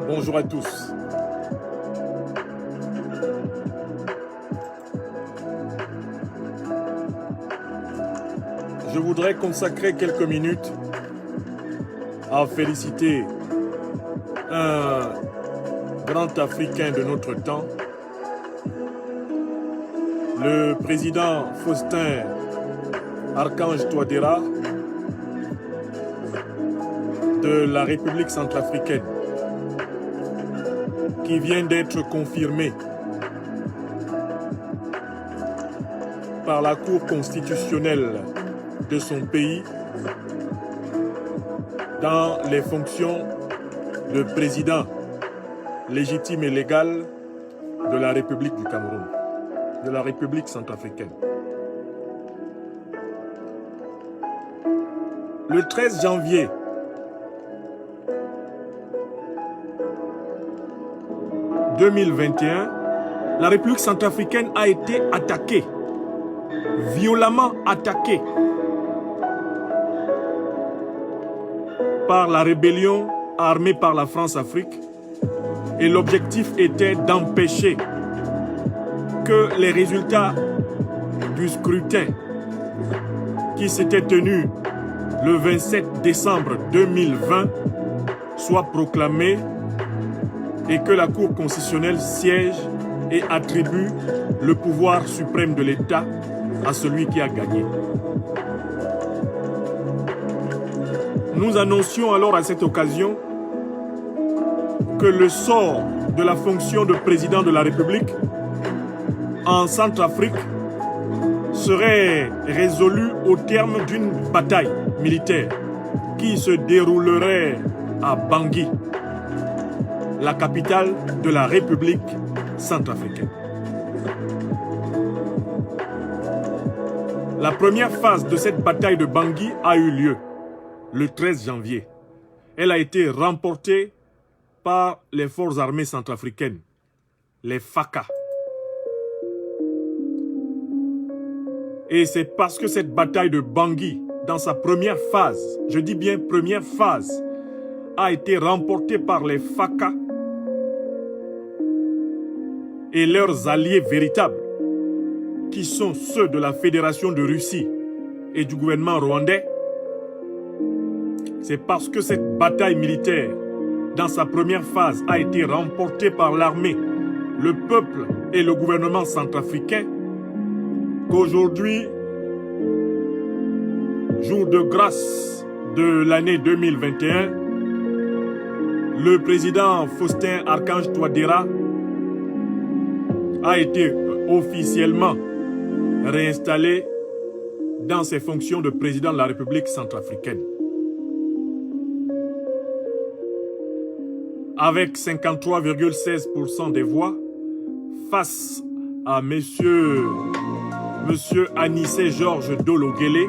Bonjour à tous. Je voudrais consacrer quelques minutes à féliciter un grand Africain de notre temps, le président Faustin Archange Touadéra de la République centrafricaine, qui vient d'être confirmé par la Cour constitutionnelle de son pays dans les fonctions de président légitime et légal de la République du Cameroun, de la République centrafricaine. Le 13 janvier 2021, la République centrafricaine a été attaquée, violemment attaquée par la rébellion armée par la France-Afrique, et l'objectif était d'empêcher que les résultats du scrutin qui s'était tenu le 27 décembre 2020 soient proclamés et que la Cour constitutionnelle siège et attribue le pouvoir suprême de l'État à celui qui a gagné. Nous annoncions alors à cette occasion que le sort de la fonction de président de la République en Centrafrique serait résolu au terme d'une bataille militaire qui se déroulerait à Bangui, la capitale de la République centrafricaine. La première phase de cette bataille de Bangui a eu lieu le 13 janvier. Elle a été remportée par les forces armées centrafricaines, les FACA. Et c'est parce que cette bataille de Bangui, dans sa première phase, je dis bien première phase, a été remportée par les FACA et leurs alliés véritables, qui sont ceux de la Fédération de Russie et du gouvernement rwandais. C'est parce que cette bataille militaire, dans sa première phase, a été remportée par l'armée, le peuple et le gouvernement centrafricain, qu'aujourd'hui, jour de grâce de l'année 2021, le président Faustin Archange Touadéra a été officiellement réinstallé dans ses fonctions de président de la République centrafricaine. Avec 53,16% des voix, face à monsieur Anissé Georges Dolo-Guélé,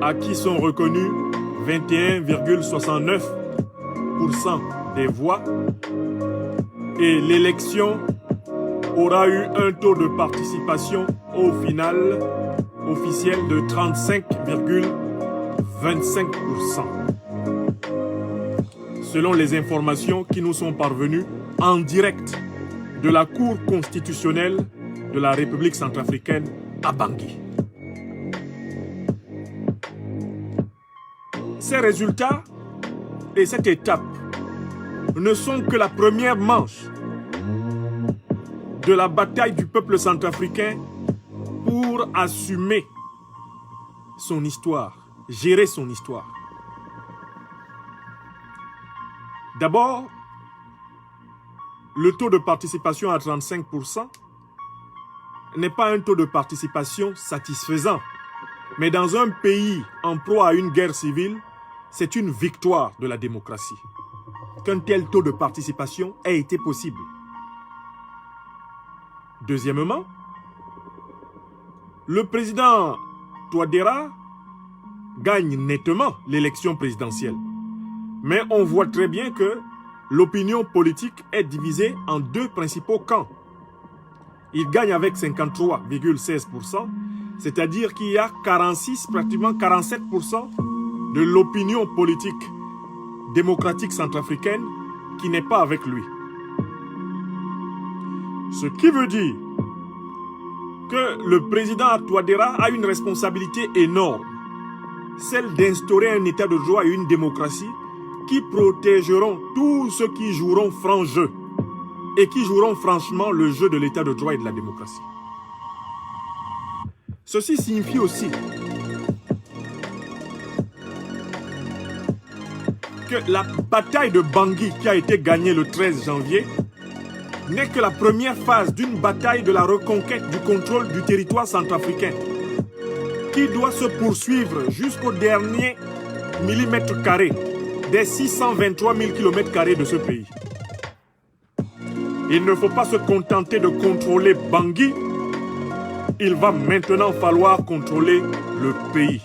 à qui sont reconnus 21,69% des voix, et l'élection aura eu un taux de participation au final officiel de 35,25%. Selon les informations qui nous sont parvenues en direct de la Cour constitutionnelle de la République centrafricaine à Bangui. Ces résultats et cette étape ne sont que la première manche de la bataille du peuple centrafricain pour assumer son histoire, gérer son histoire. D'abord, le taux de participation à 35% n'est pas un taux de participation satisfaisant. Mais dans un pays en proie à une guerre civile, c'est une victoire de la démocratie qu'un tel taux de participation ait été possible. Deuxièmement, le président Touadéra gagne nettement l'élection présidentielle. Mais on voit très bien que l'opinion politique est divisée en deux principaux camps. Il gagne avec 53,16%, c'est-à-dire qu'il y a 46, pratiquement 47% de l'opinion politique démocratique centrafricaine qui n'est pas avec lui. Ce qui veut dire que le président Touadéra a une responsabilité énorme, celle d'instaurer un état de droit et une démocratie qui protégeront tous ceux qui joueront franc jeu et qui joueront franchement le jeu de l'état de droit et de la démocratie. Ceci signifie aussi que la bataille de Bangui qui a été gagnée le 13 janvier n'est que la première phase d'une bataille de la reconquête du contrôle du territoire centrafricain qui doit se poursuivre jusqu'au dernier millimètre carré des 623 000 km² de ce pays. Il ne faut pas se contenter de contrôler Bangui, il va maintenant falloir contrôler le pays.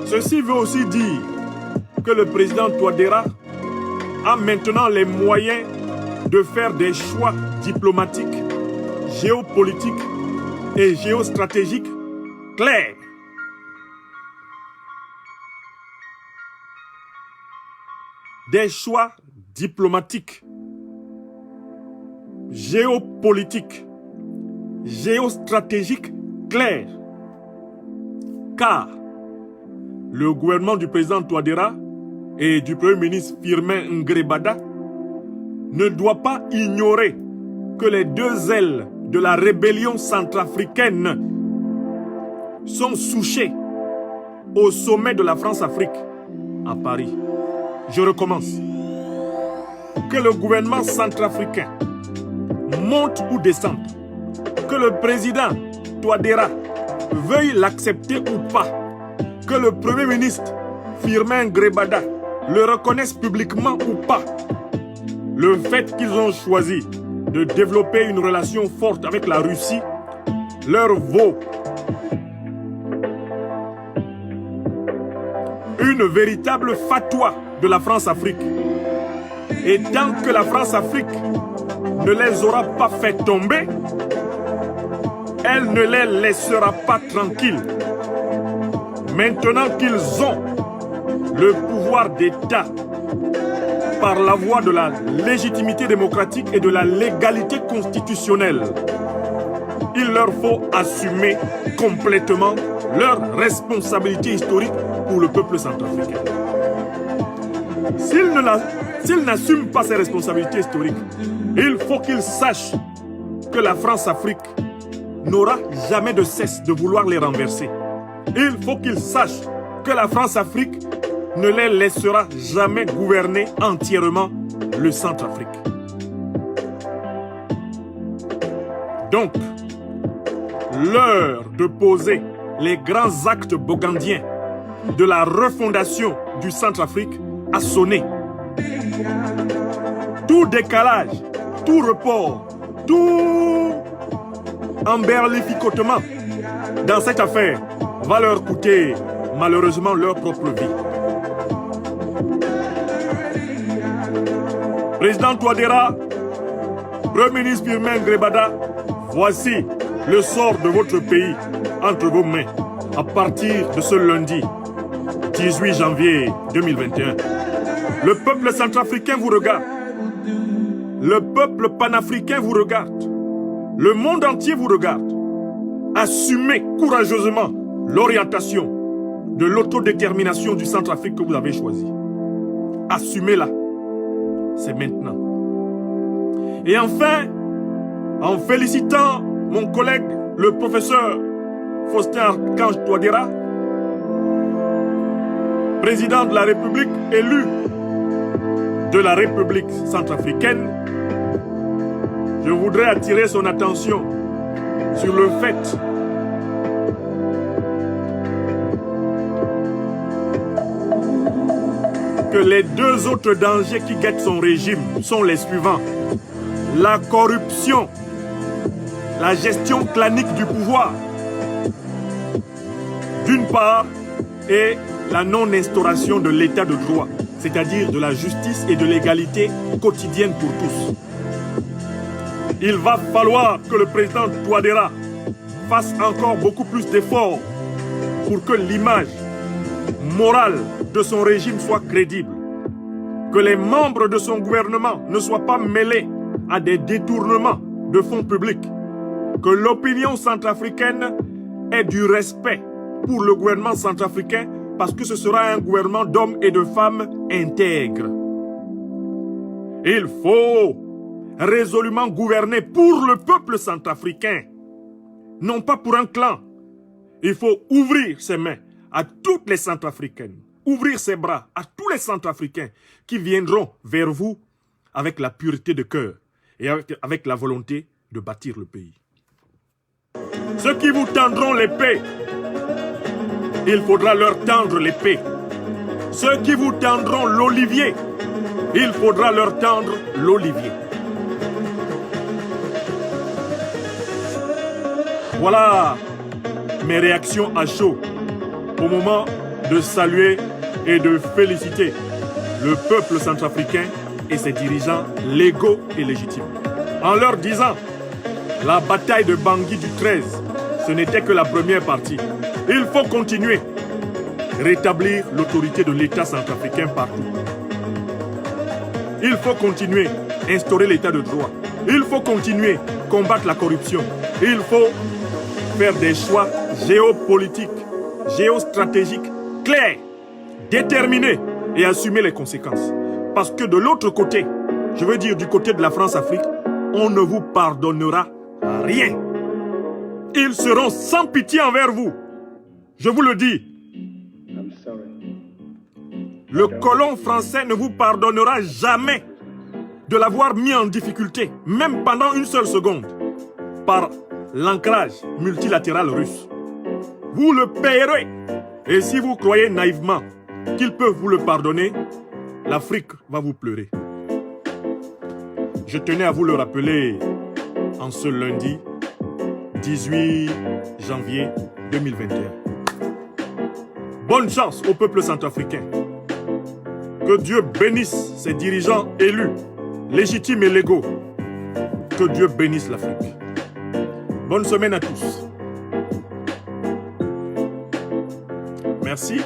Ceci veut aussi dire que le président Touadéra a maintenant les moyens de faire des choix diplomatiques, géopolitiques et géostratégiques clairs. Des choix diplomatiques, géopolitiques, géostratégiques clairs. Car le gouvernement du président Touadéra et du Premier ministre Firmin Ngrebada ne doit pas ignorer que les deux ailes de la rébellion centrafricaine sont souchées au sommet de la France-Afrique à Paris. Je recommence. Que le gouvernement centrafricain monte ou descende, que le président Touadéra veuille l'accepter ou pas, que le Premier ministre Firmin Ngrebada le reconnaisse publiquement ou pas, le fait qu'ils ont choisi de développer une relation forte avec la Russie leur vaut une véritable fatwa de la France-Afrique. Et tant que la France-Afrique ne les aura pas fait tomber, elle ne les laissera pas tranquilles. Maintenant qu'ils ont le pouvoir d'État par la voie de la légitimité démocratique et de la légalité constitutionnelle, il leur faut assumer complètement leur responsabilité historique pour le peuple centrafricain. S'ils n'assument pas ces responsabilités historiques, il faut qu'ils sachent que la France-Afrique n'aura jamais de cesse de vouloir les renverser. Il faut qu'ils sachent que la France-Afrique ne les laissera jamais gouverner entièrement le Centrafrique. Donc, l'heure de poser les grands actes bogandiens de la refondation du Centrafrique a sonné. Tout décalage, tout report, tout emberlificotement dans cette affaire va leur coûter malheureusement leur propre vie. Président Touadéra, Premier ministre Firmin Ngrebada, voici le sort de votre pays entre vos mains à partir de ce lundi 18 janvier 2021. Le peuple centrafricain vous regarde. Le peuple panafricain vous regarde. Le monde entier vous regarde. Assumez courageusement l'orientation de l'autodétermination du Centrafrique que vous avez choisi. Assumez-la. C'est maintenant. Et enfin, en félicitant mon collègue, le professeur Faustin Archange Touadéra, président de la République élu de la République centrafricaine, je voudrais attirer son attention sur le fait que les deux autres dangers qui guettent son régime sont les suivants. La corruption, la gestion clanique du pouvoir, d'une part, et la non-instauration de l'état de droit, c'est-à-dire de la justice et de l'égalité quotidienne pour tous. Il va falloir que le président Touadéra fasse encore beaucoup plus d'efforts pour que l'image morale de son régime soit crédible, que les membres de son gouvernement ne soient pas mêlés à des détournements de fonds publics, que l'opinion centrafricaine ait du respect pour le gouvernement centrafricain parce que ce sera un gouvernement d'hommes et de femmes intègres. Il faut résolument gouverner pour le peuple centrafricain, non pas pour un clan. Il faut ouvrir ses mains à toutes les Centrafricaines, ouvrir ses bras à tous les Centrafricains qui viendront vers vous avec la pureté de cœur et avec la volonté de bâtir le pays. Ceux qui vous tendront l'épée, il faudra leur tendre l'épée. Ceux qui vous tendront l'olivier, il faudra leur tendre l'olivier. Voilà mes réactions à chaud au moment de saluer et de féliciter le peuple centrafricain et ses dirigeants légaux et légitimes. En leur disant, la bataille de Bangui du 13, ce n'était que la première partie. Il faut continuer, rétablir l'autorité de l'État centrafricain partout. Il faut continuer, instaurer l'État de droit. Il faut continuer, combattre la corruption. Il faut faire des choix géopolitiques, géostratégiques, clairs, déterminés et assumer les conséquences. Parce que de l'autre côté, je veux dire du côté de la France-Afrique, on ne vous pardonnera rien. Ils seront sans pitié envers vous. Je vous le dis. Le colon français ne vous pardonnera jamais de l'avoir mis en difficulté, même pendant une seule seconde, par l'ancrage multilatéral russe. Vous le payerez. Et si vous croyez naïvement qu'ils peuvent vous le pardonner, l'Afrique va vous pleurer. Je tenais à vous le rappeler en ce lundi 18 janvier 2021. Bonne chance au peuple centrafricain. Que Dieu bénisse ses dirigeants élus, légitimes et légaux. Que Dieu bénisse l'Afrique. Bonne semaine à tous. Merci.